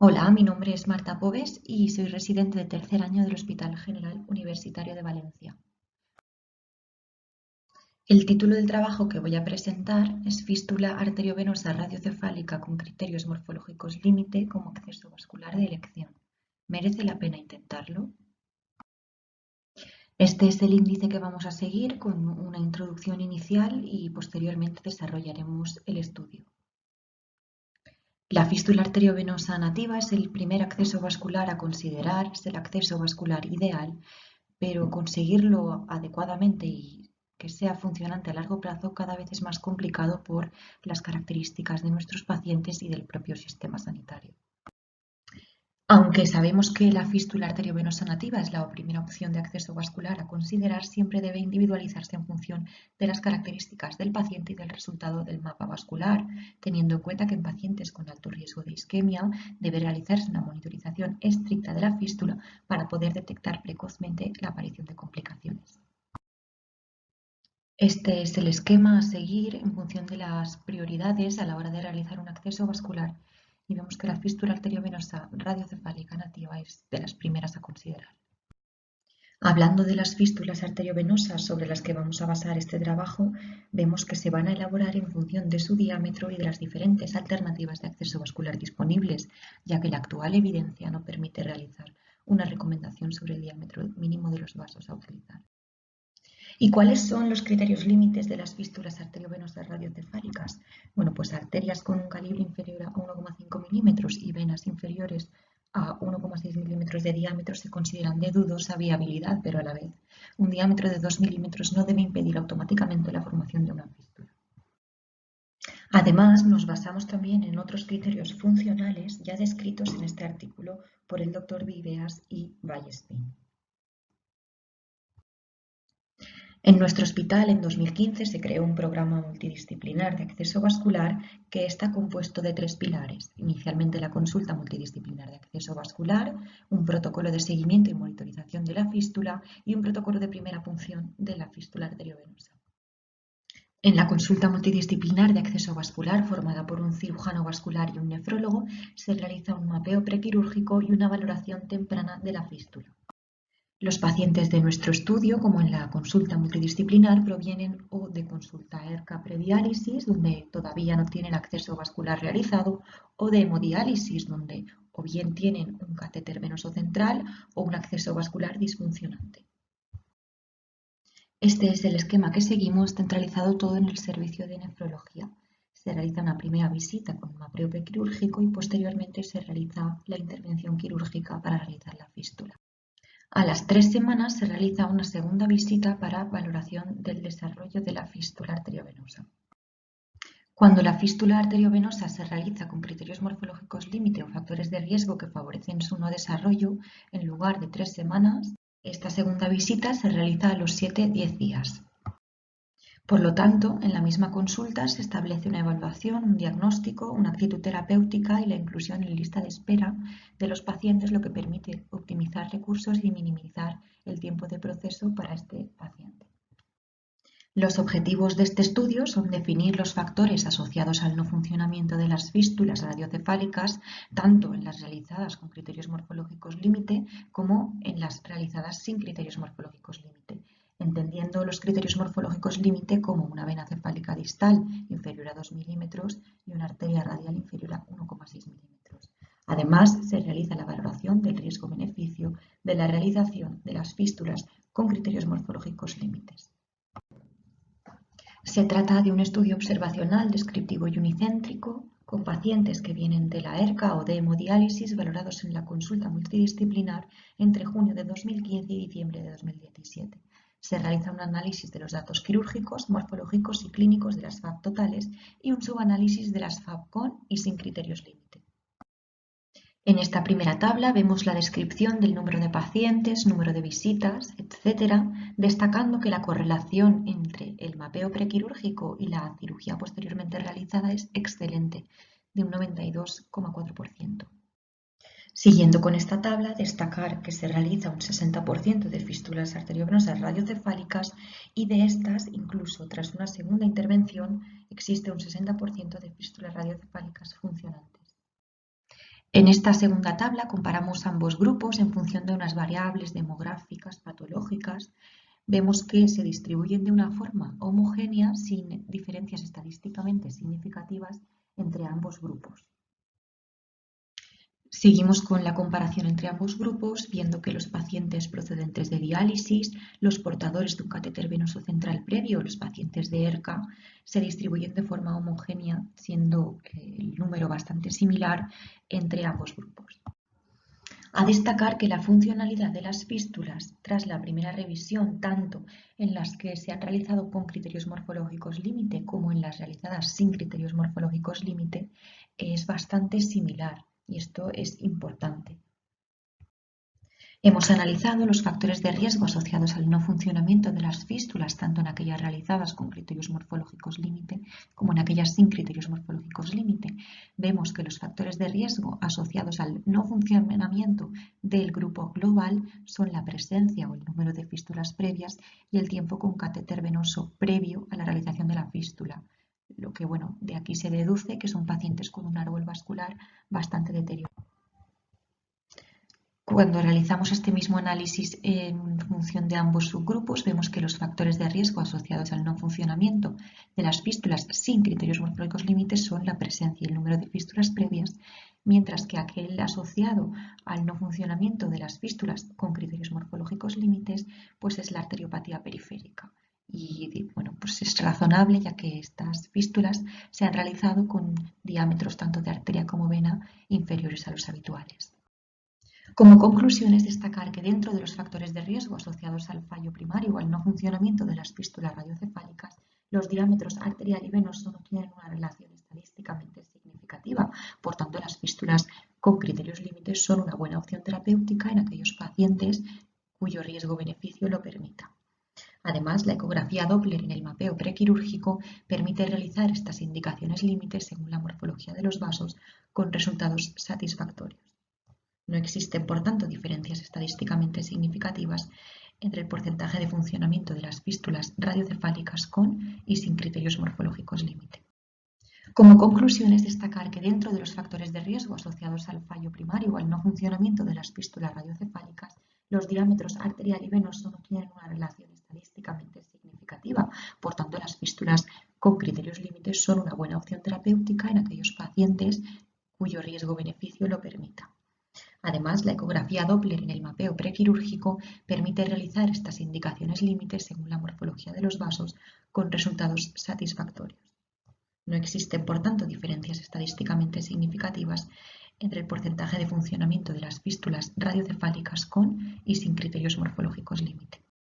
Hola, mi nombre es Marta Poves y soy residente de tercer año del Hospital General Universitario de Valencia. El título del trabajo que voy a presentar es Fístula arteriovenosa radiocefálica con criterios morfológicos límite como acceso vascular de elección. ¿Merece la pena intentarlo? Este es el índice que vamos a seguir con una introducción inicial y posteriormente desarrollaremos el estudio. La fístula arteriovenosa nativa es el primer acceso vascular a considerar, es el acceso vascular ideal, pero conseguirlo adecuadamente y que sea funcionante a largo plazo cada vez es más complicado por las características de nuestros pacientes y del propio sistema sanitario. Aunque sabemos que la fístula arteriovenosa nativa es la primera opción de acceso vascular a considerar, siempre debe individualizarse en función de las características del paciente y del resultado del mapa vascular, teniendo en cuenta que en pacientes con alto riesgo de isquemia debe realizarse una monitorización estricta de la fístula para poder detectar precozmente la aparición de complicaciones. Este es el esquema a seguir en función de las prioridades a la hora de realizar un acceso vascular y vemos que la fístula arteriovenosa radiocefálica nativa es de las primeras a considerar. Hablando de las fístulas arteriovenosas sobre las que vamos a basar este trabajo, vemos que se van a elaborar en función de su diámetro y de las diferentes alternativas de acceso vascular disponibles, ya que la actual evidencia no permite realizar una recomendación sobre el diámetro mínimo de los vasos a utilizar. ¿Y cuáles son los criterios límites de las fístulas arteriovenosas radiocefálicas? Bueno, pues arterias con un calibre inferior a 1,5 milímetros y venas inferiores a 1,6 milímetros de diámetro se consideran de dudosa viabilidad, pero a la vez un diámetro de 2 milímetros no debe impedir automáticamente la formación de una fístula. Además, nos basamos también en otros criterios funcionales ya descritos en este artículo por el Dr. Viveas y Vallespín. En nuestro hospital, en 2015, se creó un programa multidisciplinar de acceso vascular que está compuesto de tres pilares. Inicialmente, la consulta multidisciplinar de acceso vascular, un protocolo de seguimiento y monitorización de la fístula y un protocolo de primera punción de la fístula arteriovenosa. En la consulta multidisciplinar de acceso vascular, formada por un cirujano vascular y un nefrólogo, se realiza un mapeo prequirúrgico y una valoración temprana de la fístula. Los pacientes de nuestro estudio, como en la consulta multidisciplinar, provienen o de consulta ERCA prediálisis, donde todavía no tienen acceso vascular realizado, o de hemodiálisis, donde o bien tienen un catéter venoso central o un acceso vascular disfuncionante. Este es el esquema que seguimos, centralizado todo en el servicio de nefrología. Se realiza una primera visita con un mapeo prequirúrgico y posteriormente se realiza la intervención quirúrgica para realizar la fístula. A las 3 semanas se realiza una segunda visita para valoración del desarrollo de la fístula arteriovenosa. Cuando la fístula arteriovenosa se realiza con criterios morfológicos límite o factores de riesgo que favorecen su no desarrollo, en lugar de 3 semanas, esta segunda visita se realiza a los 7-10 días. Por lo tanto, en la misma consulta se establece una evaluación, un diagnóstico, una actitud terapéutica y la inclusión en lista de espera de los pacientes, lo que permite optimizar recursos y minimizar el tiempo de proceso para este paciente. Los objetivos de este estudio son definir los factores asociados al no funcionamiento de las fístulas radiocefálicas, tanto en las realizadas con criterios morfológicos límite como en las realizadas sin criterios morfológicos límite, entendiendo los criterios morfológicos límite como una vena cefálica distal inferior a 2 milímetros y una arteria radial inferior a 1,6 milímetros. Además, se realiza la valoración del riesgo-beneficio de la realización de las fístulas con criterios morfológicos límites. Se trata de un estudio observacional, descriptivo y unicéntrico con pacientes que vienen de la ERCA o de hemodiálisis valorados en la consulta multidisciplinar entre junio de 2015 y diciembre de 2017. Se realiza un análisis de los datos quirúrgicos, morfológicos y clínicos de las FAB totales y un subanálisis de las FAB con y sin criterios límite. En esta primera tabla vemos la descripción del número de pacientes, número de visitas, etc., destacando que la correlación entre el mapeo prequirúrgico y la cirugía posteriormente realizada es excelente, de un 92,4%. Siguiendo con esta tabla, destacar que se realiza un 60% de fístulas arteriovenosas radiocefálicas y de estas, incluso tras una segunda intervención, existe un 60% de fístulas radiocefálicas funcionantes. En esta segunda tabla comparamos ambos grupos en función de unas variables demográficas patológicas. Vemos que se distribuyen de una forma homogénea sin diferencias estadísticamente significativas entre ambos grupos. Seguimos con la comparación entre ambos grupos, viendo que los pacientes procedentes de diálisis, los portadores de un catéter venoso central previo, los pacientes de ERCA, se distribuyen de forma homogénea, siendo el número bastante similar entre ambos grupos. A destacar que la funcionalidad de las fístulas tras la primera revisión, tanto en las que se han realizado con criterios morfológicos límite como en las realizadas sin criterios morfológicos límite, es bastante similar y esto es importante. Hemos analizado los factores de riesgo asociados al no funcionamiento de las fístulas, tanto en aquellas realizadas con criterios morfológicos límite como en aquellas sin criterios morfológicos límite. Vemos que los factores de riesgo asociados al no funcionamiento del grupo global son la presencia o el número de fístulas previas y el tiempo con catéter venoso previo a la realización de la fístula. Lo que, de aquí se deduce que son pacientes con un árbol vascular bastante deteriorado. Cuando realizamos este mismo análisis en función de ambos subgrupos, vemos que los factores de riesgo asociados al no funcionamiento de las fístulas sin criterios morfológicos límites son la presencia y el número de fístulas previas, mientras que aquel asociado al no funcionamiento de las fístulas con criterios morfológicos límites, pues es la arteriopatía periférica. Y pues es razonable, ya que estas fístulas se han realizado con diámetros tanto de arteria como vena inferiores a los habituales. Como conclusión es destacar que dentro de los factores de riesgo asociados al fallo primario o al no funcionamiento de las fístulas radiocefálicas, los diámetros arterial y venoso no tienen una relación estadísticamente significativa. Por tanto, las fístulas con criterios límites son una buena opción terapéutica en aquellos pacientes cuyo riesgo-beneficio lo permita. Además, la ecografía Doppler en el mapeo prequirúrgico permite realizar estas indicaciones límites según la morfología de los vasos con resultados satisfactorios. No existen, por tanto, diferencias estadísticamente significativas entre el porcentaje de funcionamiento de las fístulas radiocefálicas con y sin criterios morfológicos límite. Como conclusión es destacar que dentro de los factores de riesgo asociados al fallo primario o al no funcionamiento de las fístulas radiocefálicas, los diámetros arterial y venoso no tienen una relación estadísticamente significativa. Por tanto, las fístulas con criterios límites son una buena opción terapéutica en aquellos pacientes cuyo riesgo-beneficio lo permita. Además, la ecografía Doppler en el mapeo prequirúrgico permite realizar estas indicaciones límites según la morfología de los vasos con resultados satisfactorios. No existen, por tanto, diferencias estadísticamente significativas entre el porcentaje de funcionamiento de las fístulas radiocefálicas con y sin criterios morfológicos límite.